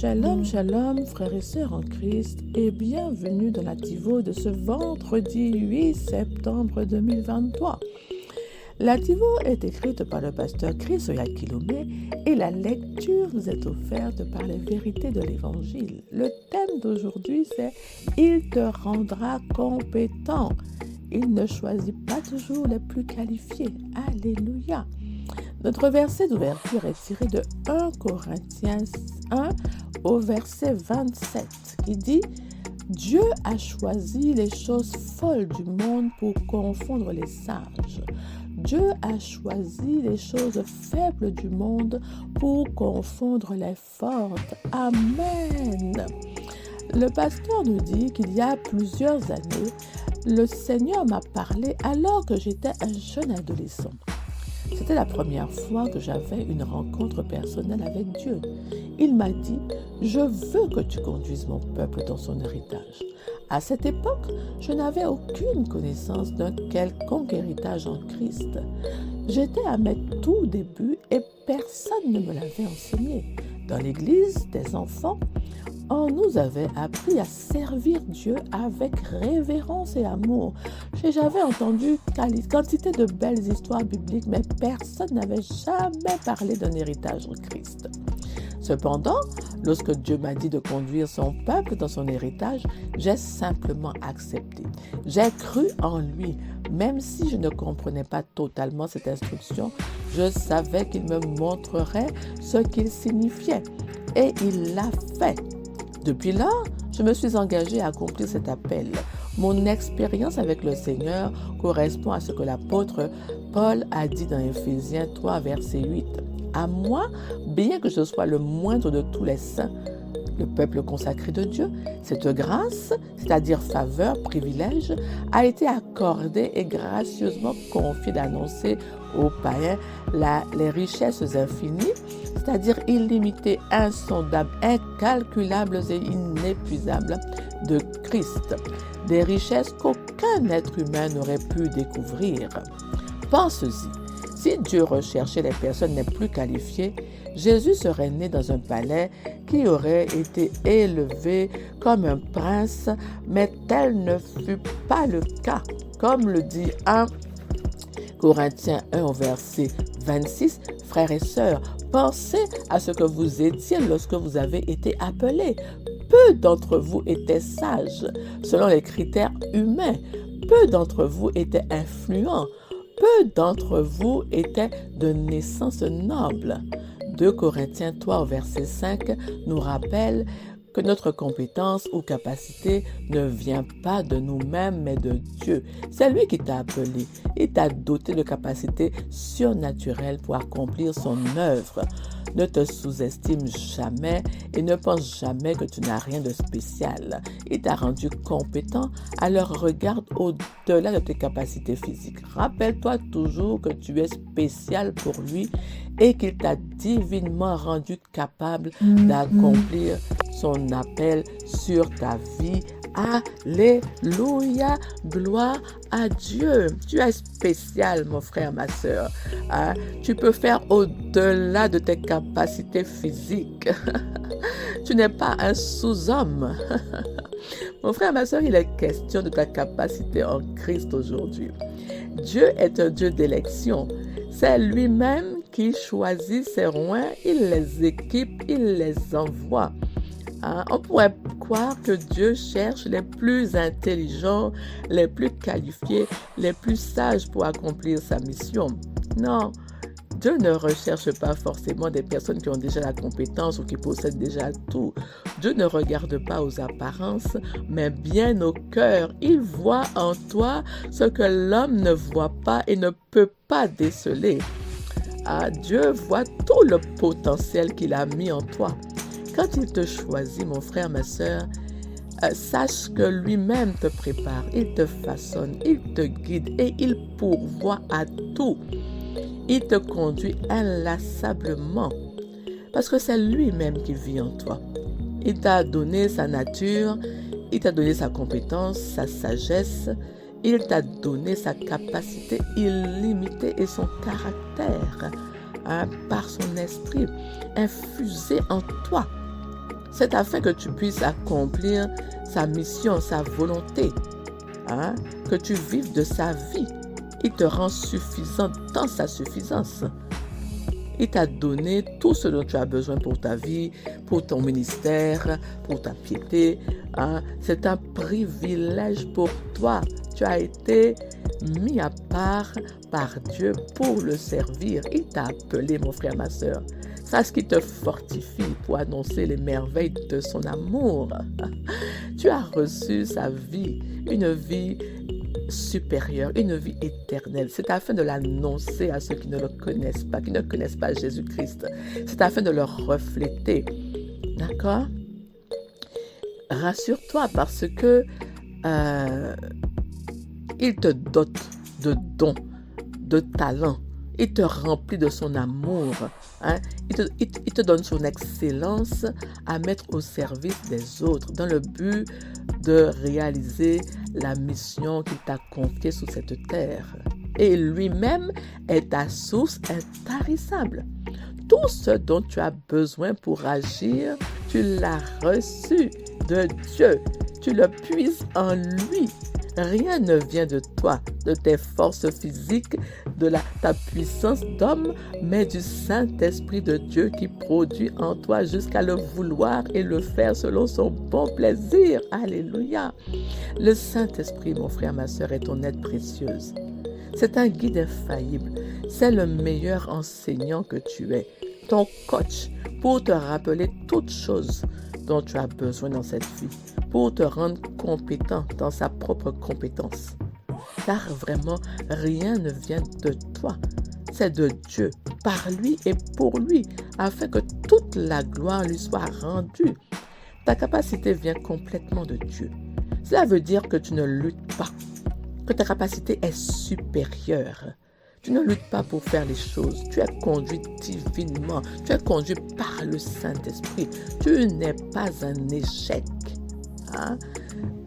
Shalom, shalom, frères et sœurs en Christ, et bienvenue dans la Tivo de ce vendredi 8 septembre 2023. La Tivo est écrite par le pasteur Chris Oyakilome et la lecture nous est offerte par les vérités de l'Évangile. Le thème d'aujourd'hui c'est « Il te rendra compétent ». Il ne choisit pas toujours les plus qualifiés. Alléluia. Notre verset d'ouverture est tiré de 1 Corinthiens 1 au verset 27 qui dit « Dieu a choisi les choses folles du monde pour confondre les sages. Dieu a choisi les choses faibles du monde pour confondre les fortes. » Amen. Le pasteur nous dit qu'il y a plusieurs années, le Seigneur m'a parlé alors que j'étais un jeune adolescent. C'était la première fois que j'avais une rencontre personnelle avec Dieu. Il m'a dit « Je veux que tu conduises mon peuple dans son héritage. » À cette époque, je n'avais aucune connaissance d'un quelconque héritage en Christ. J'étais à mes tout débuts et personne ne me l'avait enseigné. Dans l'église des enfants, on nous avait appris à servir Dieu avec révérence et amour. J'avais entendu quantité de belles histoires bibliques, mais personne n'avait jamais parlé d'un héritage en Christ. Cependant, lorsque Dieu m'a dit de conduire son peuple dans son héritage, j'ai simplement accepté. J'ai cru en lui. Même si je ne comprenais pas totalement cette instruction, je savais qu'il me montrerait ce qu'il signifiait. Et il l'a fait. Depuis là, je me suis engagée à accomplir cet appel. Mon expérience avec le Seigneur correspond à ce que l'apôtre Paul a dit dans Éphésiens 3, verset 8. « À moi, bien que je sois le moindre de tous les saints, le peuple consacré de Dieu, cette grâce, c'est-à-dire faveur, privilège, a été accordée et gracieusement confiée d'annoncer aux païens les richesses infinies, c'est-à-dire illimitées, insondables, incalculables et inépuisables de Christ, des richesses qu'aucun être humain n'aurait pu découvrir. Pense-y, si Dieu recherchait les personnes les plus qualifiées, Jésus serait né dans un palais qui aurait été élevé comme un prince, mais tel ne fut pas le cas. Comme le dit 1 Corinthiens 1 au verset 26, frères et sœurs, pensez à ce que vous étiez lorsque vous avez été appelés. Peu d'entre vous étaient sages, selon les critères humains. Peu d'entre vous étaient influents. Peu d'entre vous étaient de naissance noble. 2 Corinthiens 3 au verset 5 nous rappelle que notre compétence ou capacité ne vient pas de nous-mêmes, mais de Dieu. C'est lui qui t'a appelé et t'a doté de capacités surnaturelles pour accomplir son œuvre. Ne te sous-estime jamais et ne pense jamais que tu n'as rien de spécial. Il t'a rendu compétent, alors regarde au-delà de tes capacités physiques. Rappelle-toi toujours que tu es spécial pour lui et qu'il t'a divinement rendu capable d'accomplir son appel sur ta vie. Alléluia, gloire à Dieu. Tu es spécial, mon frère, ma sœur. Tu peux faire au-delà de tes capacités physiques. Tu n'es pas un sous-homme. Mon frère, ma sœur, il est question de ta capacité en Christ aujourd'hui. Dieu est un Dieu d'élection. C'est lui-même qui choisit ses rois, il les équipe, il les envoie. On pourrait croire que Dieu cherche les plus intelligents, les plus qualifiés, les plus sages pour accomplir sa mission. Non, Dieu ne recherche pas forcément des personnes qui ont déjà la compétence ou qui possèdent déjà tout. Dieu ne regarde pas aux apparences, mais bien au cœur. Il voit en toi ce que l'homme ne voit pas et ne peut pas déceler. Dieu voit tout le potentiel qu'il a mis en toi. Quand il te choisit, mon frère, ma sœur, sache que lui-même te prépare, il te façonne, il te guide et il pourvoit à tout. Il te conduit inlassablement parce que c'est lui-même qui vit en toi. Il t'a donné sa nature, il t'a donné sa compétence, sa sagesse, il t'a donné sa capacité illimitée et son caractère par son esprit infusé en toi. C'est afin que tu puisses accomplir sa mission, sa volonté, hein, que tu vives de sa vie. Il te rend suffisant dans sa suffisance. Il t'a donné tout ce dont tu as besoin pour ta vie, pour ton ministère, pour ta piété. Hein. C'est un privilège pour toi. Tu as été mis à part par Dieu pour le servir. Il t'a appelé, mon frère, ma soeur. C'est ce qui te fortifie pour annoncer les merveilles de son amour. Tu as reçu sa vie, une vie supérieure, une vie éternelle. C'est afin de l'annoncer à ceux qui ne le connaissent pas, qui ne connaissent pas Jésus-Christ. C'est afin de le refléter. D'accord? Rassure-toi parce que il te dote de dons, de talents. Il te remplit de son amour. Hein? Il te donne son excellence à mettre au service des autres dans le but de réaliser la mission qu'il t'a confiée sur cette terre. Et lui-même est ta source intarissable. Tout ce dont tu as besoin pour agir, tu l'as reçu de Dieu. Tu le puises en lui. Rien ne vient de toi, de tes forces physiques, de ta puissance d'homme, mais du Saint-Esprit de Dieu qui produit en toi jusqu'à le vouloir et le faire selon son bon plaisir. Alléluia. Le Saint-Esprit, mon frère, ma soeur, est ton aide précieuse. C'est un guide infaillible. C'est le meilleur enseignant que tu es, ton coach, pour te rappeler toutes choses dont tu as besoin dans cette vie, pour te rendre compétent dans sa propre compétence. Car vraiment, rien ne vient de toi. C'est de Dieu, par lui et pour lui, afin que toute la gloire lui soit rendue. Ta capacité vient complètement de Dieu. Cela veut dire que tu ne luttes pas, que ta capacité est supérieure. Tu ne luttes pas pour faire les choses. Tu es conduit divinement. Tu es conduit par le Saint-Esprit. Tu n'es pas un échec. Hein?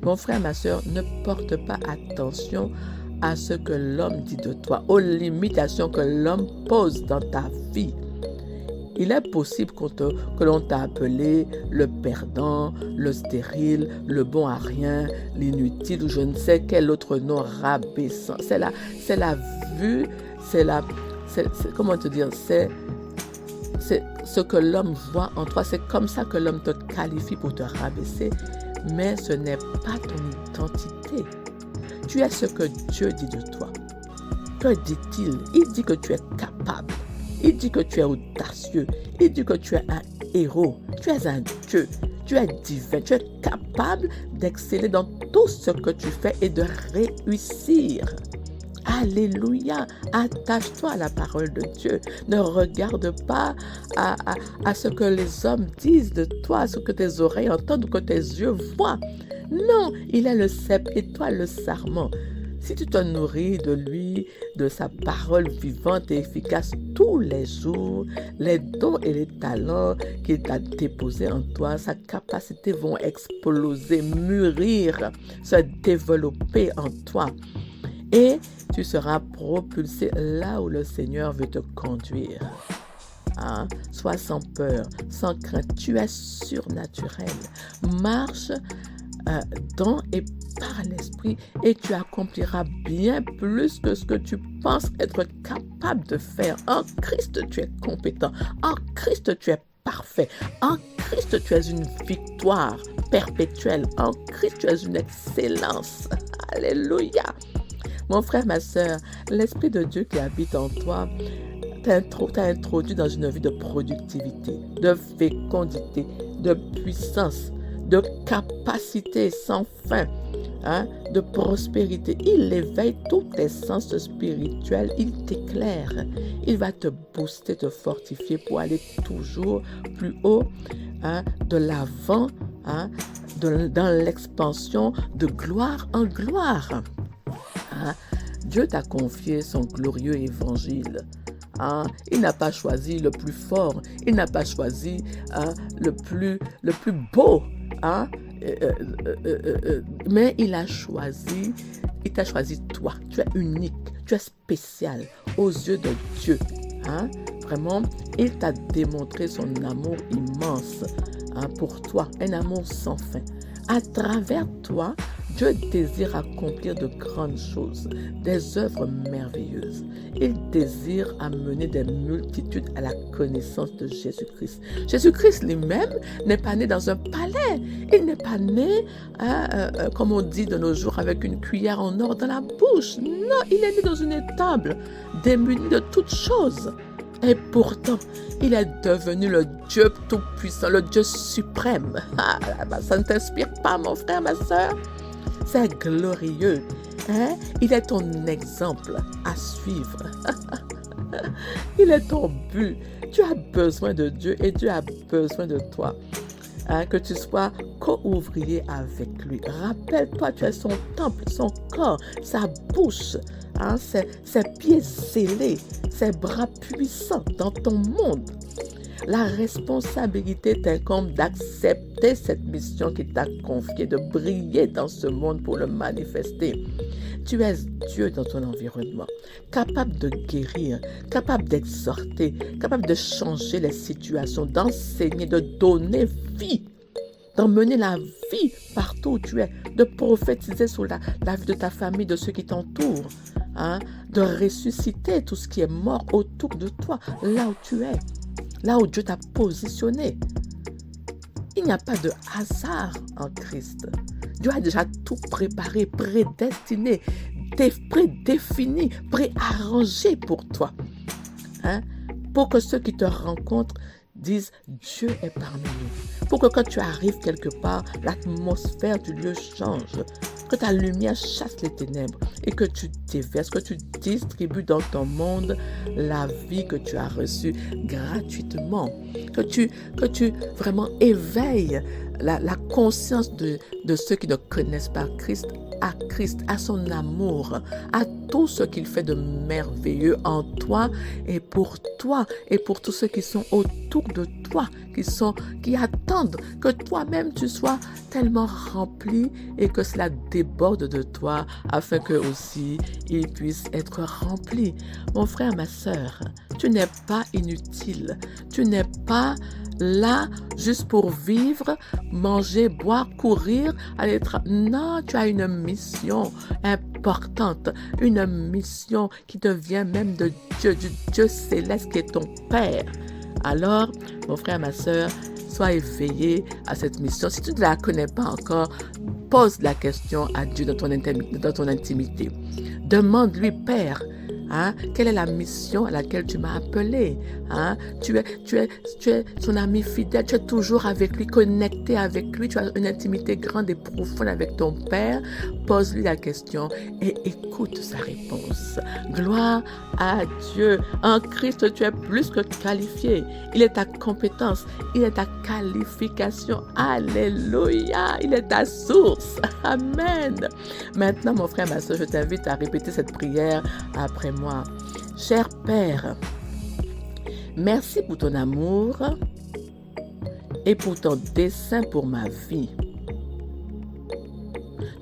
Mon frère, ma soeur, ne porte pas attention à ce que l'homme dit de toi, aux limitations que l'homme pose dans ta vie. Il est possible que l'on t'a appelé le perdant, le stérile, le bon à rien, l'inutile ou je ne sais quel autre nom rabaissant. C'est la vue, comment te dire, c'est ce que l'homme voit en toi. C'est comme ça que l'homme te qualifie pour te rabaisser, mais ce n'est pas ton identité. Tu es ce que Dieu dit de toi. Que dit-il? Il dit que tu es capable. Il dit que tu es audacieux. Il dit que tu es un héros. Tu es un Dieu. Tu es divin. Tu es capable d'exceller dans tout ce que tu fais et de réussir. Alléluia. Attache-toi à la parole de Dieu. Ne regarde pas à ce que les hommes disent de toi, à ce que tes oreilles entendent ou que tes yeux voient. Non, il est le cep et toi le sarment. Si tu te nourris de lui, de sa parole vivante et efficace tous les jours, les dons et les talents qu'il t'a déposés en toi, sa capacité vont exploser, mûrir, se développer en toi. Et tu seras propulsé là où le Seigneur veut te conduire. Hein? Sois sans peur, sans crainte. Tu es surnaturel. Marche dans et par l'Esprit et tu accompliras bien plus que ce que tu penses être capable de faire. En Christ, tu es compétent. En Christ, tu es parfait. En Christ, tu es une victoire perpétuelle. En Christ, tu es une excellence. Alléluia. Mon frère, ma soeur, l'Esprit de Dieu qui habite en toi t'a introduit dans une vie de productivité, de fécondité, de puissance, de capacité sans fin, hein, de prospérité. Il éveille tous tes sens spirituels, il t'éclaire, il va te booster, te fortifier pour aller toujours plus haut, hein, de l'avant, hein, dans l'expansion de gloire en gloire. Hein. Dieu t'a confié son glorieux évangile. Hein. Il n'a pas choisi le plus fort, il n'a pas choisi le plus beau. Hein? Mais il t'a choisi toi. Tu es unique, tu es spécial aux yeux de Dieu. Hein? Vraiment, il t'a démontré son amour immense. pour toi, un amour sans fin. À travers toi, Dieu désire accomplir de grandes choses, des œuvres merveilleuses. Il désire amener des multitudes à la connaissance de Jésus-Christ. Jésus-Christ lui-même n'est pas né dans un palais. Il n'est pas né, comme on dit de nos jours, avec une cuillère en or dans la bouche. Non, il est né dans une étable, démuni de toutes choses. Et pourtant, il est devenu le Dieu tout-puissant, le Dieu suprême. Ça ne t'inspire pas, mon frère, ma soeur? C'est glorieux. Il est ton exemple à suivre. Il est ton but. Tu as besoin de Dieu et Dieu a besoin de toi. Que tu sois co-ouvrier avec lui. Rappelle-toi, tu es son temple, son corps, sa bouche, ses pieds scellés, ses bras puissants dans ton monde. La responsabilité t'incombe d'accepter cette mission qu'il t'a confiée, de briller dans ce monde pour le manifester. Tu es Dieu dans ton environnement, capable de guérir, capable d'exhorter, capable de changer les situations, d'enseigner, de donner vie, d'emmener la vie partout où tu es, de prophétiser sur la vie de ta famille, de ceux qui t'entourent, de ressusciter tout ce qui est mort autour de toi, là où tu es, là où Dieu t'a positionné. Il n'y a pas de hasard en Christ. Dieu a déjà tout préparé, prédestiné, prédéfini, préarrangé pour toi. Pour que ceux qui te rencontrent disent Dieu est parmi nous. Pour que quand tu arrives quelque part, l'atmosphère du lieu change. Que ta lumière chasse les ténèbres et que tu déverses, que tu distribues dans ton monde la vie que tu as reçue gratuitement. Que tu vraiment éveilles la conscience de ceux qui ne connaissent pas Christ, à son amour, à tout ce qu'il fait de merveilleux en toi et pour tous ceux qui sont autour de toi, qui attendent que toi-même tu sois tellement rempli et que cela déborde de toi afin que aussi ils puissent être remplis. Mon frère, ma sœur, tu n'es pas inutile, tu n'es pas là juste pour vivre, manger, boire, courir, aller Non, tu as une mission importante, une mission qui te vient même de Dieu, du Dieu céleste qui est ton Père. Alors, mon frère, ma sœur, sois éveillé à cette mission. Si tu ne la connais pas encore, pose la question à Dieu dans ton intimité. Demande-lui, Père, quelle est la mission à laquelle tu m'as appelé? Tu es son ami fidèle, tu es toujours avec lui, connecté avec lui, tu as une intimité grande et profonde avec ton Père. Pose-lui la question et écoute sa réponse. Gloire à Dieu. En Christ, tu es plus que qualifié. Il est ta compétence, il est ta qualification. Alléluia, il est ta source. Amen. Maintenant, mon frère, ma soeur, je t'invite à répéter cette prière après moi. Cher Père, merci pour ton amour et pour ton dessein pour ma vie.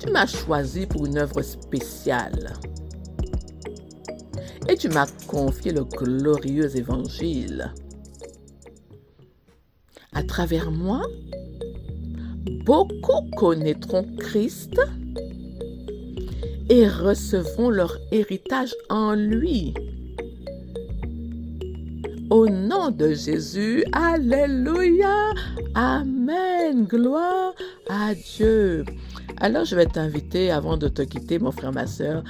Tu m'as choisi pour une œuvre spéciale et tu m'as confié le glorieux évangile. À travers moi, beaucoup connaîtront Christ et recevront leur héritage en lui. Au nom de Jésus, alléluia, amen, gloire à Dieu. Alors je vais t'inviter, avant de te quitter, mon frère, ma soeur,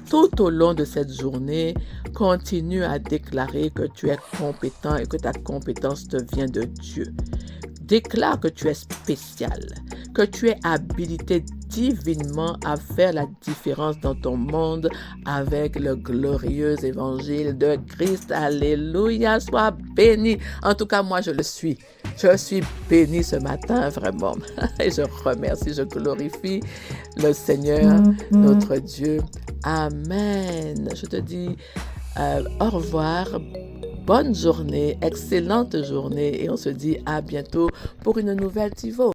tout au long de cette journée, continue à déclarer que tu es compétent et que ta compétence te vient de Dieu. Déclare que tu es spécial, que tu es habilité divinement à faire la différence dans ton monde avec le glorieux évangile de Christ. Alléluia, sois béni. En tout cas, moi, je le suis. Je suis béni ce matin, vraiment. Et je remercie, je glorifie le Seigneur, notre Dieu. Amen. Je te dis au revoir. Bonne journée, excellente journée et on se dit à bientôt pour une nouvelle TIVO.